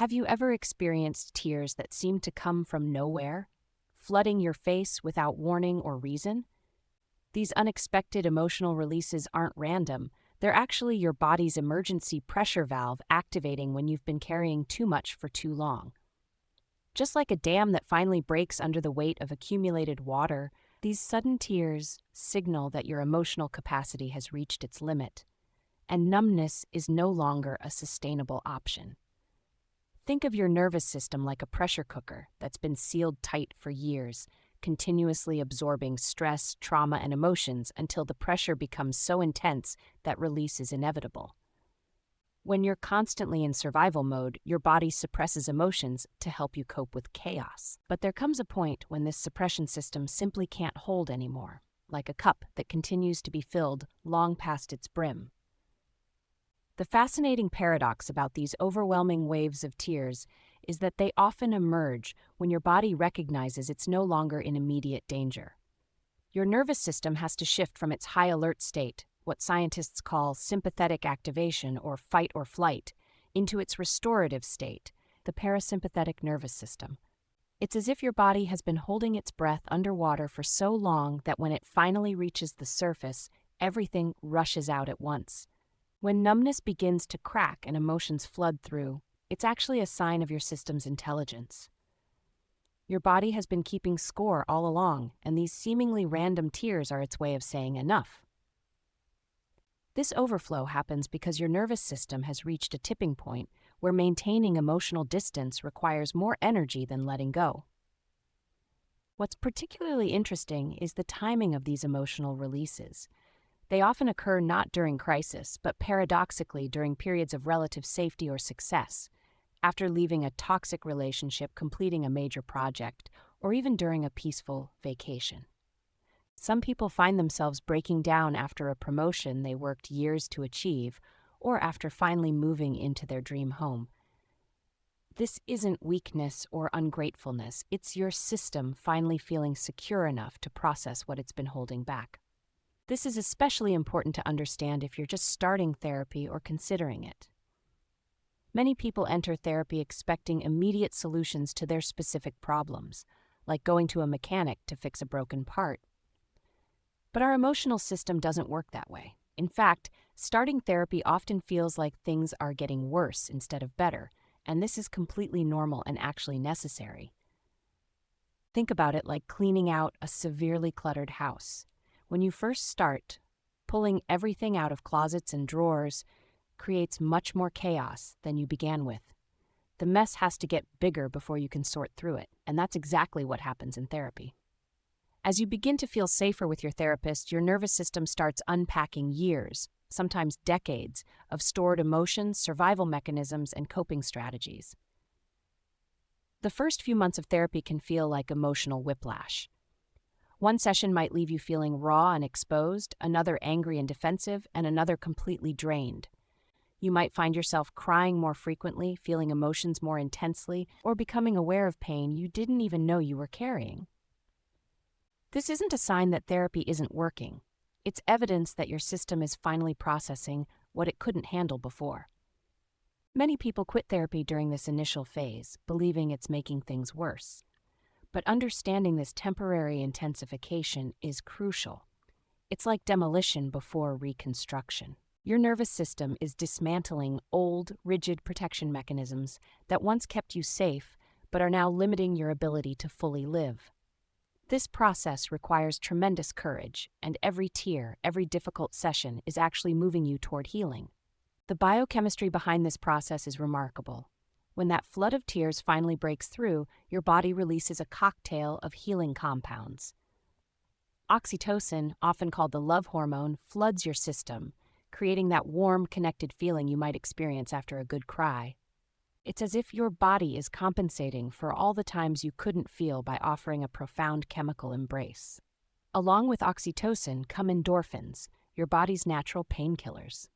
Have you ever experienced tears that seem to come from nowhere, flooding your face without warning or reason? These unexpected emotional releases aren't random. They're actually your body's emergency pressure valve activating when you've been carrying too much for too long. Just like a dam that finally breaks under the weight of accumulated water, these sudden tears signal that your emotional capacity has reached its limit, and numbness is no longer a sustainable option. Think of your nervous system like a pressure cooker that's been sealed tight for years, continuously absorbing stress, trauma, and emotions until the pressure becomes so intense that release is inevitable. When you're constantly in survival mode, your body suppresses emotions to help you cope with chaos. But there comes a point when this suppression system simply can't hold anymore, like a cup that continues to be filled long past its brim. The fascinating paradox about these overwhelming waves of tears is that they often emerge when your body recognizes it's no longer in immediate danger. Your nervous system has to shift from its high alert state, what scientists call sympathetic activation or fight or flight, into its restorative state, the parasympathetic nervous system. It's as if your body has been holding its breath underwater for so long that when it finally reaches the surface, everything rushes out at once. When numbness begins to crack and emotions flood through, it's actually a sign of your system's intelligence. Your body has been keeping score all along, and these seemingly random tears are its way of saying enough. This overflow happens because your nervous system has reached a tipping point where maintaining emotional distance requires more energy than letting go. What's particularly interesting is the timing of these emotional releases. They often occur not during crisis, but paradoxically during periods of relative safety or success, after leaving a toxic relationship, completing a major project, or even during a peaceful vacation. Some people find themselves breaking down after a promotion they worked years to achieve, or after finally moving into their dream home. This isn't weakness or ungratefulness, it's your system finally feeling secure enough to process what it's been holding back. This is especially important to understand if you're just starting therapy or considering it. Many people enter therapy expecting immediate solutions to their specific problems, like going to a mechanic to fix a broken part. But our emotional system doesn't work that way. In fact, starting therapy often feels like things are getting worse instead of better, and this is completely normal and actually necessary. Think about it like cleaning out a severely cluttered house. When you first start, pulling everything out of closets and drawers creates much more chaos than you began with. The mess has to get bigger before you can sort through it, and that's exactly what happens in therapy. As you begin to feel safer with your therapist, your nervous system starts unpacking years, sometimes decades, of stored emotions, survival mechanisms, and coping strategies. The first few months of therapy can feel like emotional whiplash. One session might leave you feeling raw and exposed, another angry and defensive, and another completely drained. You might find yourself crying more frequently, feeling emotions more intensely, or becoming aware of pain you didn't even know you were carrying. This isn't a sign that therapy isn't working. It's evidence that your system is finally processing what it couldn't handle before. Many people quit therapy during this initial phase, believing it's making things worse. But understanding this temporary intensification is crucial. It's like demolition before reconstruction. Your nervous system is dismantling old, rigid protection mechanisms that once kept you safe, but are now limiting your ability to fully live. This process requires tremendous courage, and every tear, every difficult session is actually moving you toward healing. The biochemistry behind this process is remarkable. When that flood of tears finally breaks through, your body releases a cocktail of healing compounds. Oxytocin, often called the love hormone, floods your system, creating that warm, connected feeling you might experience after a good cry. It's as if your body is compensating for all the times you couldn't feel by offering a profound chemical embrace. Along with oxytocin come endorphins, your body's natural painkillers.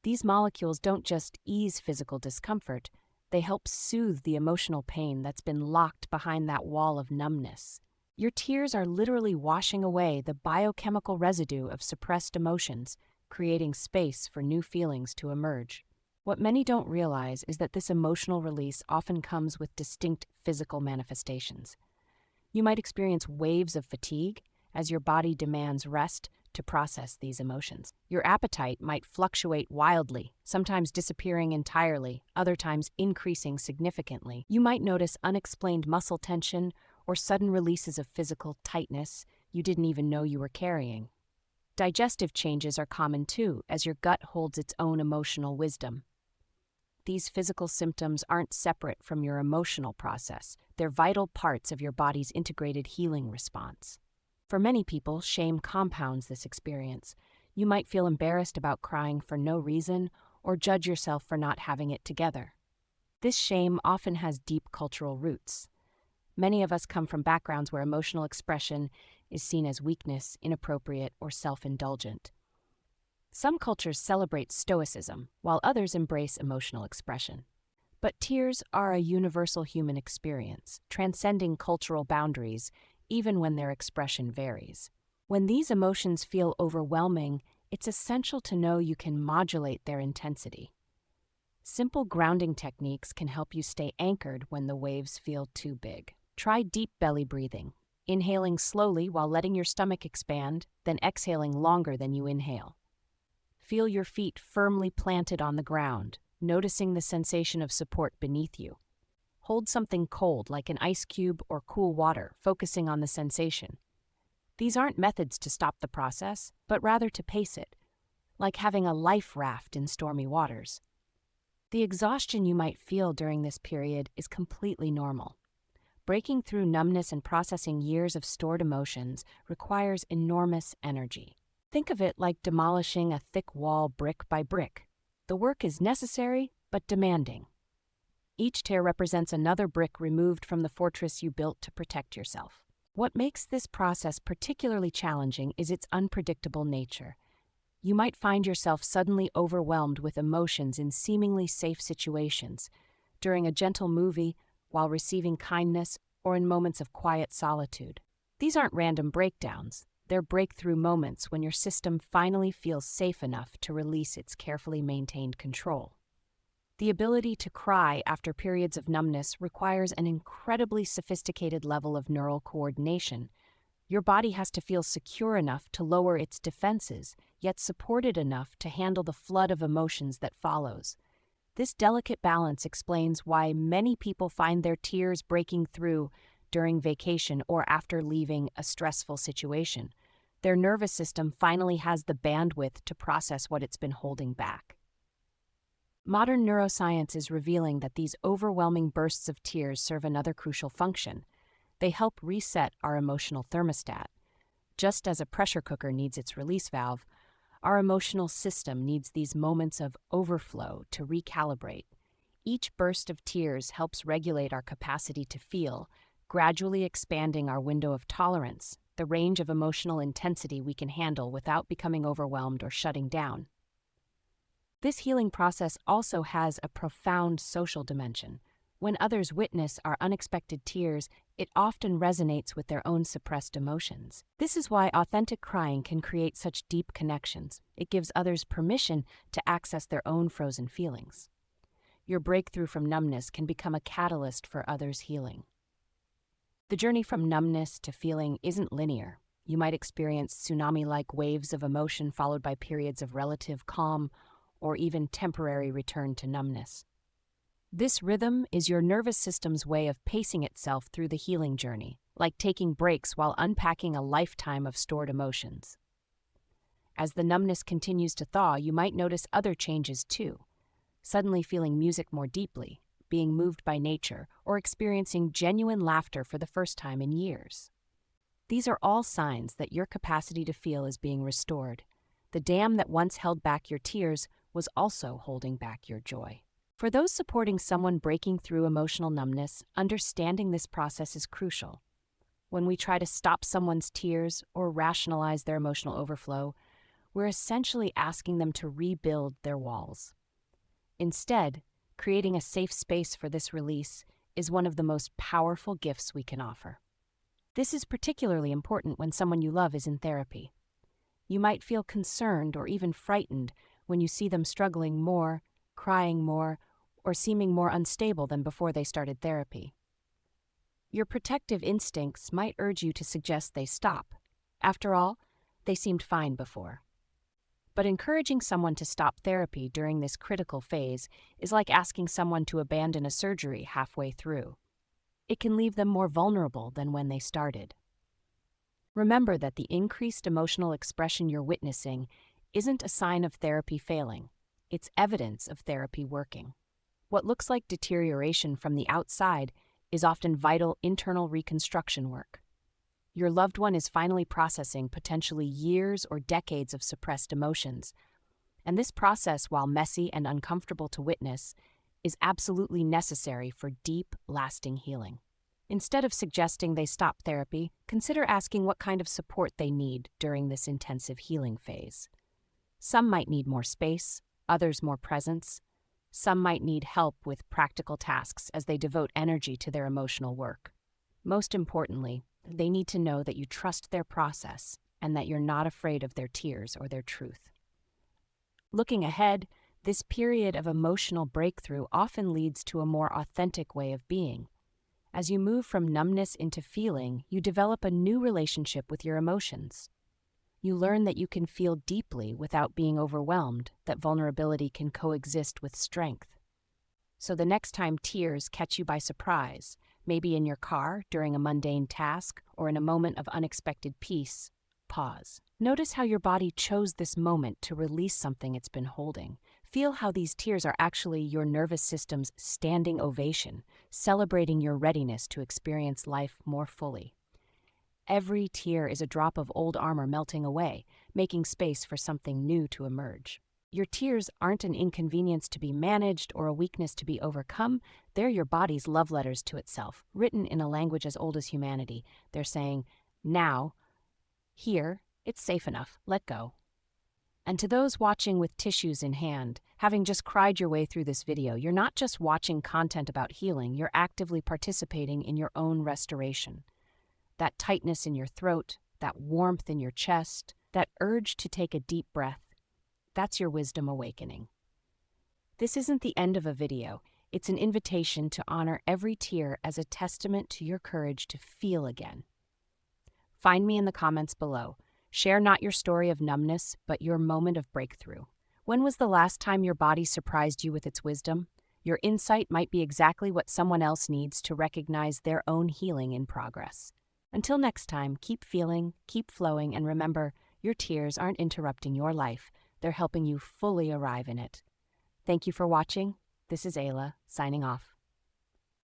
These molecules don't just ease physical discomfort, they help soothe the emotional pain that's been locked behind that wall of numbness. Your tears are literally washing away the biochemical residue of suppressed emotions, creating space for new feelings to emerge. What many don't realize is that this emotional release often comes with distinct physical manifestations. You might experience waves of fatigue as your body demands rest to process these emotions. Your appetite might fluctuate wildly, sometimes disappearing entirely, other times increasing significantly. You might notice unexplained muscle tension or sudden releases of physical tightness you didn't even know you were carrying. Digestive changes are common too, as your gut holds its own emotional wisdom. These physical symptoms aren't separate from your emotional process. They're vital parts of your body's integrated healing response. For many people, shame compounds this experience. You might feel embarrassed about crying for no reason or judge yourself for not having it together. This shame often has deep cultural roots. Many of us come from backgrounds where emotional expression is seen as weakness, inappropriate, or self-indulgent. Some cultures celebrate stoicism, while others embrace emotional expression. But tears are a universal human experience, transcending cultural boundaries, even when their expression varies. When these emotions feel overwhelming, it's essential to know you can modulate their intensity. Simple grounding techniques can help you stay anchored when the waves feel too big. Try deep belly breathing, inhaling slowly while letting your stomach expand, then exhaling longer than you inhale. Feel your feet firmly planted on the ground, noticing the sensation of support beneath you. Hold something cold like an ice cube or cool water, focusing on the sensation. These aren't methods to stop the process, but rather to pace it, like having a life raft in stormy waters. The exhaustion you might feel during this period is completely normal. Breaking through numbness and processing years of stored emotions requires enormous energy. Think of it like demolishing a thick wall brick by brick. The work is necessary, but demanding. Each tear represents another brick removed from the fortress you built to protect yourself. What makes this process particularly challenging is its unpredictable nature. You might find yourself suddenly overwhelmed with emotions in seemingly safe situations, during a gentle movie, while receiving kindness, or in moments of quiet solitude. These aren't random breakdowns. They're breakthrough moments when your system finally feels safe enough to release its carefully maintained control. The ability to cry after periods of numbness requires an incredibly sophisticated level of neural coordination. Your body has to feel secure enough to lower its defenses, yet supported enough to handle the flood of emotions that follows. This delicate balance explains why many people find their tears breaking through during vacation or after leaving a stressful situation. Their nervous system finally has the bandwidth to process what it's been holding back. Modern neuroscience is revealing that these overwhelming bursts of tears serve another crucial function. They help reset our emotional thermostat. Just as a pressure cooker needs its release valve, our emotional system needs these moments of overflow to recalibrate. Each burst of tears helps regulate our capacity to feel, gradually expanding our window of tolerance, the range of emotional intensity we can handle without becoming overwhelmed or shutting down. This healing process also has a profound social dimension. When others witness our unexpected tears, it often resonates with their own suppressed emotions. This is why authentic crying can create such deep connections. It gives others permission to access their own frozen feelings. Your breakthrough from numbness can become a catalyst for others' healing. The journey from numbness to feeling isn't linear. You might experience tsunami-like waves of emotion followed by periods of relative calm or even temporary return to numbness. This rhythm is your nervous system's way of pacing itself through the healing journey, like taking breaks while unpacking a lifetime of stored emotions. As the numbness continues to thaw, you might notice other changes too, suddenly feeling music more deeply, being moved by nature, or experiencing genuine laughter for the first time in years. These are all signs that your capacity to feel is being restored. The dam that once held back your tears was also holding back your joy. For those supporting someone breaking through emotional numbness, understanding this process is crucial. When we try to stop someone's tears or rationalize their emotional overflow, we're essentially asking them to rebuild their walls. Instead, creating a safe space for this release is one of the most powerful gifts we can offer. This is particularly important when someone you love is in therapy. You might feel concerned or even frightened when you see them struggling more, crying more, or seeming more unstable than before they started therapy. Your protective instincts might urge you to suggest they stop. After all, they seemed fine before. But encouraging someone to stop therapy during this critical phase is like asking someone to abandon a surgery halfway through. It can leave them more vulnerable than when they started. Remember that the increased emotional expression you're witnessing isn't a sign of therapy failing. It's evidence of therapy working. What looks like deterioration from the outside is often vital internal reconstruction work. Your loved one is finally processing potentially years or decades of suppressed emotions, and this process, while messy and uncomfortable to witness, is absolutely necessary for deep, lasting healing. Instead of suggesting they stop therapy, consider asking what kind of support they need during this intensive healing phase. Some might need more space, others more presence. Some might need help with practical tasks as they devote energy to their emotional work. Most importantly, they need to know that you trust their process and that you're not afraid of their tears or their truth. Looking ahead, this period of emotional breakthrough often leads to a more authentic way of being. As you move from numbness into feeling, you develop a new relationship with your emotions. You learn that you can feel deeply without being overwhelmed, that vulnerability can coexist with strength. So the next time tears catch you by surprise, maybe in your car, during a mundane task, or in a moment of unexpected peace, pause. Notice how your body chose this moment to release something it's been holding. Feel how these tears are actually your nervous system's standing ovation, celebrating your readiness to experience life more fully. Every tear is a drop of old armor melting away, making space for something new to emerge. Your tears aren't an inconvenience to be managed or a weakness to be overcome. They're your body's love letters to itself, written in a language as old as humanity. They're saying, now, here, it's safe enough, let go. And to those watching with tissues in hand, having just cried your way through this video, you're not just watching content about healing, you're actively participating in your own restoration. That tightness in your throat, that warmth in your chest, that urge to take a deep breath, that's your wisdom awakening. This isn't the end of a video. It's an invitation to honor every tear as a testament to your courage to feel again. Find me in the comments below. Share not your story of numbness, but your moment of breakthrough. When was the last time your body surprised you with its wisdom? Your insight might be exactly what someone else needs to recognize their own healing in progress. Until next time, keep feeling, keep flowing, and remember, your tears aren't interrupting your life. They're helping you fully arrive in it. Thank you for watching. This is Ayla, signing off.